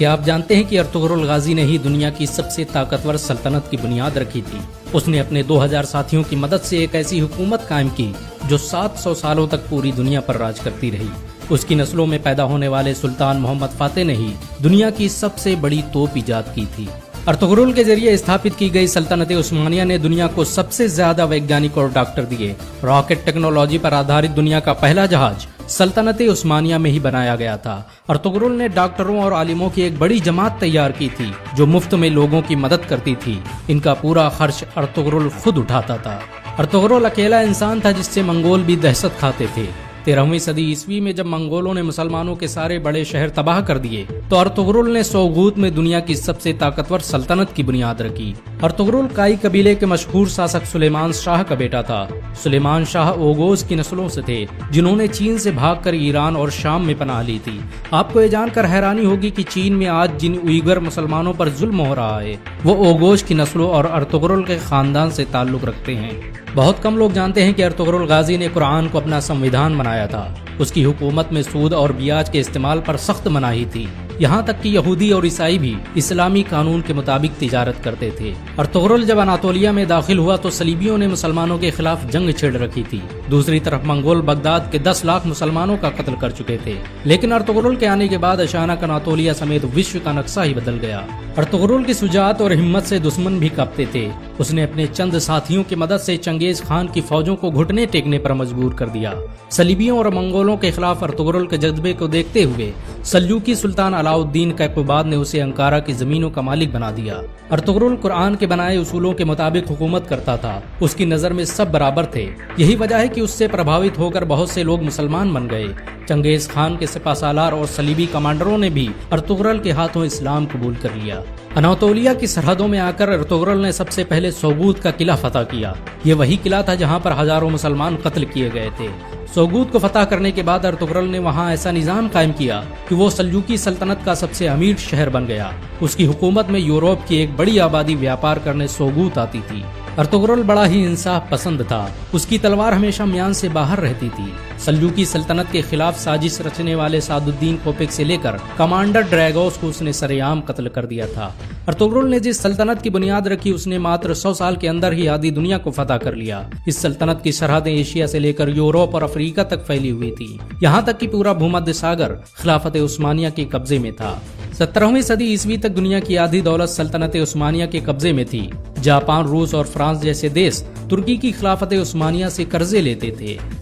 کیا آپ جانتے ہیں کہ ارطغرل غازی نے ہی دنیا کی سب سے طاقتور سلطنت کی بنیاد رکھی تھی؟ اس نے اپنے 2000 ساتھیوں کی مدد سے ایک ایسی حکومت قائم کی جو 700 سالوں تک پوری دنیا پر راج کرتی رہی۔ اس کی نسلوں میں پیدا ہونے والے سلطان محمد فاتح نے ہی دنیا کی سب سے بڑی توپ ایجاد کی تھی۔ ارطغرل کے ذریعے استھاپت کی گئی سلطنت عثمانیہ نے دنیا کو سب سے زیادہ ویگیانک اور ڈاکٹر دیے۔ راکٹ ٹیکنالوجی پر آدھارت دنیا کا پہلا جہاز سلطنت عثمانیہ میں ہی بنایا گیا تھا۔ ارطغرل نے ڈاکٹروں اور عالموں کی ایک بڑی جماعت تیار کی تھی جو مفت میں لوگوں کی مدد کرتی تھی۔ ان کا پورا خرچ ارطغرل خود اٹھاتا تھا۔ ارطغرل اکیلا انسان تھا جس سے منگول بھی دہشت کھاتے تھے۔ 13ویں صدی عیسوی میں جب منگولوں نے مسلمانوں کے سارے بڑے شہر تباہ کر دیے تو ارطغرل نے سوغوت میں دنیا کی سب سے طاقتور سلطنت کی بنیاد رکھی۔ ارطغرل کائی قبیلے کے مشہور شاسک سلیمان شاہ کا بیٹا تھا۔ سلیمان شاہ اوغوز کی نسلوں سے تھے جنہوں نے چین سے بھاگ کر ایران اور شام میں پناہ لی تھی۔ آپ کو یہ جان کر حیرانی ہوگی کہ چین میں آج جن اوئیگر مسلمانوں پر ظلم ہو رہا ہے وہ اوغوز کی نسلوں اور ارطغرل کے خاندان سے تعلق رکھتے ہیں۔ بہت کم لوگ جانتے ہیں کہ ارطغرل غازی نے قرآن کو اپنا سنویدھان بنایا تھا۔ اس کی حکومت میں سود اور بیاج کے استعمال پر سخت مناہی تھی، یہاں تک کہ یہودی اور عیسائی بھی اسلامی قانون کے مطابق تجارت کرتے تھے۔ ارطغرل جب اناطولیہ میں داخل ہوا تو صلیبیوں نے مسلمانوں کے خلاف جنگ چھیڑ رکھی تھی۔ دوسری طرف منگول بغداد کے 10 لاکھ مسلمانوں کا قتل کر چکے تھے، لیکن ارطغرل کے آنے کے بعد اچانک اناطولیہ سمیت وشو کا نقشہ ہی بدل گیا۔ ارطغرل کی شجاعت اور ہمت سے دشمن بھی کانپتے تھے۔ اس نے اپنے چند ساتھیوں کی مدد سے چنگیز خان کی فوجوں کو گھٹنے ٹیکنے پر مجبور کر دیا۔ صلیبیوں اور منگولوں کے خلاف ارطغرل کے جذبے کو دیکھتے ہوئے سلجوقی سلطان علاؤالدین کیقوباد نے اسے انکارا کی زمینوں کا مالک بنا دیا۔ ارطغرل قرآن کے بنائے اصولوں کے مطابق حکومت کرتا تھا۔ اس کی نظر میں سب برابر تھے، یہی وجہ ہے کہ اس سے پربھاوت ہو کر بہت سے لوگ مسلمان بن گئے۔ چنگیز خان کے سپہ سالار اور صلیبی کمانڈروں نے بھی ارطغرل کے ہاتھوں اسلام قبول کر لیا۔ اناطولیہ کی سرحدوں میں آ کر ارطغرل نے سب سے پہلے سوغوت کا قلعہ فتح کیا۔ یہ وہی قلعہ تھا جہاں پر ہزاروں مسلمان قتل کیے گئے تھے۔ سوغوت کو فتح کرنے کے بعد ارطغرل نے وہاں ایسا نظام قائم کیا کہ وہ سلجوقی سلطنت کا سب سے امیر شہر بن گیا۔ اس کی حکومت میں یورپ کی ایک بڑی آبادی ویاپار کرنے سوغوت آتی تھی۔ ارطغرل بڑا ہی انصاف پسند تھا۔ اس کی تلوار ہمیشہ میان سے باہر رہتی تھی۔ سلجوقی سلطنت کے خلاف سازش رچنے والے سعد الدین کوپک سے لے کر کمانڈر ڈریگوس کو اس نے سرے عام قتل کر دیا تھا۔ ارطغرل نے جس سلطنت کی بنیاد رکھی اس نے ماتر 100 سال کے اندر ہی آدھی دنیا کو فتح کر لیا۔ اس سلطنت کی سرحدیں ایشیا سے لے کر یورپ اور افریقہ تک پھیلی ہوئی تھی، یہاں تک کہ پورا بھومدھیہ ساگر خلافت عثمانیہ کے قبضے میں تھا۔ 17ویں صدی عیسوی تک دنیا کی آدھی دولت سلطنت عثمانیہ کے قبضے میں تھی۔ جاپان، روس اور فرانس جیسے دیش ترکی کی خلافت عثمانیہ سے قرضے لیتے تھے۔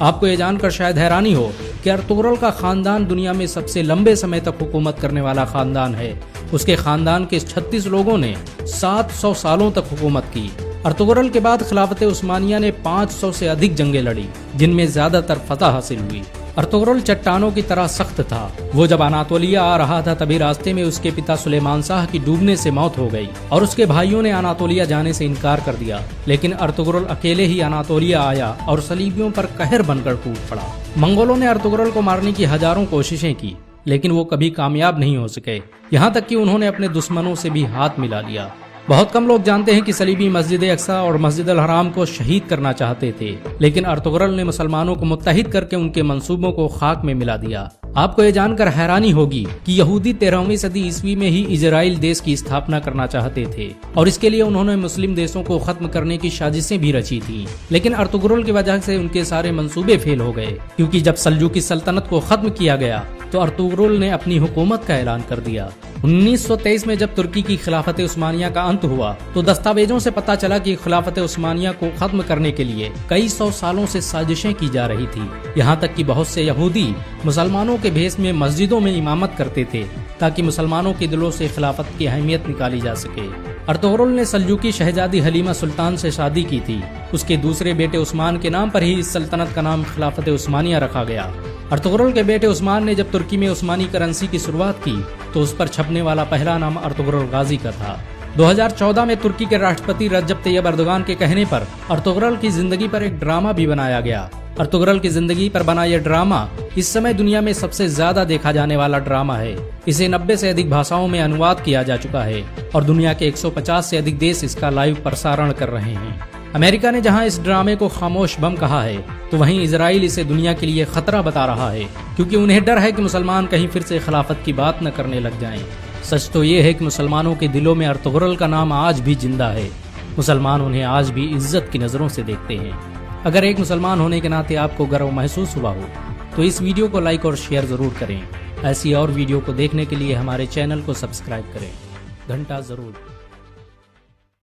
آپ کو یہ جان کر شاید حیرانی ہو کہ ارطغرل کا خاندان دنیا میں سب سے لمبے سمے تک حکومت کرنے والا خاندان ہے۔ اس کے خاندان کے 36 لوگوں نے 700 سالوں تک حکومت کی۔ ارطغرل کے بعد خلافت عثمانیہ نے 500 سے ادھک جنگیں لڑی جن میں زیادہ تر فتح حاصل ہوئی۔ ارطغرل چٹانوں کی طرح سخت تھا۔ وہ جب اناطولیہ آ رہا تھا تبھی راستے میں اس کے پتا سلیمان شاہ کی ڈوبنے سے موت ہو گئی اور اس کے بھائیوں نے اناطولیہ جانے سے انکار کر دیا، لیکن ارطغرل اکیلے ہی اناطولیہ آیا اور صلیبیوں پر قہر بن کر ٹوٹ پڑا۔ منگولوں نے ارطغرل کو مارنے کی ہزاروں کوششیں کی لیکن وہ کبھی کامیاب نہیں ہو سکے، یہاں تک کہ انہوں نے اپنے دشمنوں سے بھی ہاتھ ملا لیا۔ بہت کم لوگ جانتے ہیں کہ صلیبی مسجد اقصی اور مسجد الحرام کو شہید کرنا چاہتے تھے، لیکن ارطغرل نے مسلمانوں کو متحد کر کے ان کے منصوبوں کو خاک میں ملا دیا۔ آپ کو یہ جان کر حیرانی ہوگی کہ یہودی 13ویں صدی عیسوی میں ہی اسرائیل دیش کی استھاپنا کرنا چاہتے تھے اور اس کے لیے انہوں نے مسلم دیشوں کو ختم کرنے کی سازشیں بھی رچی تھیں، لیکن ارطغرل کی وجہ سے ان کے سارے منصوبے فیل ہو گئے، کیونکہ جب سلجوقی سلطنت کو ختم کیا گیا تو ارطغرل نے اپنی حکومت کا اعلان کر دیا۔ 1923 میں جب ترکی کی خلافت عثمانیہ کا انت ہوا تو دستاویزوں سے پتہ چلا کہ خلافت عثمانیہ کو ختم کرنے کے لیے کئی 100 سالوں سے سازشیں کی جا رہی تھی، یہاں تک کہ بہت سے یہودی مسلمانوں کے بھیس میں مسجدوں میں امامت کرتے تھے تاکہ مسلمانوں کے دلوں سے خلافت کی اہمیت نکالی جا سکے۔ ارطغرل نے سلجوقی شہزادی حلیمہ سلطان سے شادی کی تھی۔ اس کے دوسرے بیٹے عثمان کے نام پر ہی اس سلطنت کا نام خلافت عثمانیہ رکھا گیا۔ ارطغرل کے بیٹے عثمان نے جب ترکی میں عثمانی کرنسی کی شروعات کی تو اس پر چھپنے والا پہلا نام ارطغرل غازی کا تھا۔ 2014 میں ترکی کے راشٹرپتی رجب طیب اردوغان کے کہنے پر ارطغرل کی زندگی پر ایک ڈرامہ بھی بنایا گیا۔ ارطغرل کی زندگی پر بنا یہ ڈرامہ اس سمے دنیا میں سب سے زیادہ دیکھا جانے والا ڈرامہ ہے۔ اسے 90 سے ادھک بھاشاؤں میں انواد کیا جا چکا ہے اور دنیا کے 150 سے ادھک دیش اس کا لائیو پرسارن کر رہے ہیں۔ امریکہ نے جہاں اس ڈرامے کو خاموش بم کہا ہے تو وہیں اسرائیل اسے دنیا کے لیے خطرہ بتا رہا ہے، کیونکہ انہیں ڈر ہے کہ مسلمان کہیں پھر سے خلافت کی بات نہ کرنے لگ جائیں۔ سچ تو یہ ہے کہ مسلمانوں کے دلوں میں ارطغرل کا نام آج بھی زندہ ہے، مسلمان انہیں آج بھی عزت کی نظروں سے دیکھتے ہیں۔ اگر ایک مسلمان ہونے کے ناطے آپ کو گرو محسوس ہوا ہو تو اس ویڈیو کو لائک اور شیئر ضرور کریں۔ ایسی اور ویڈیو کو دیکھنے کے لیے ہمارے چینل کو سبسکرائب کریں، گھنٹا ضرور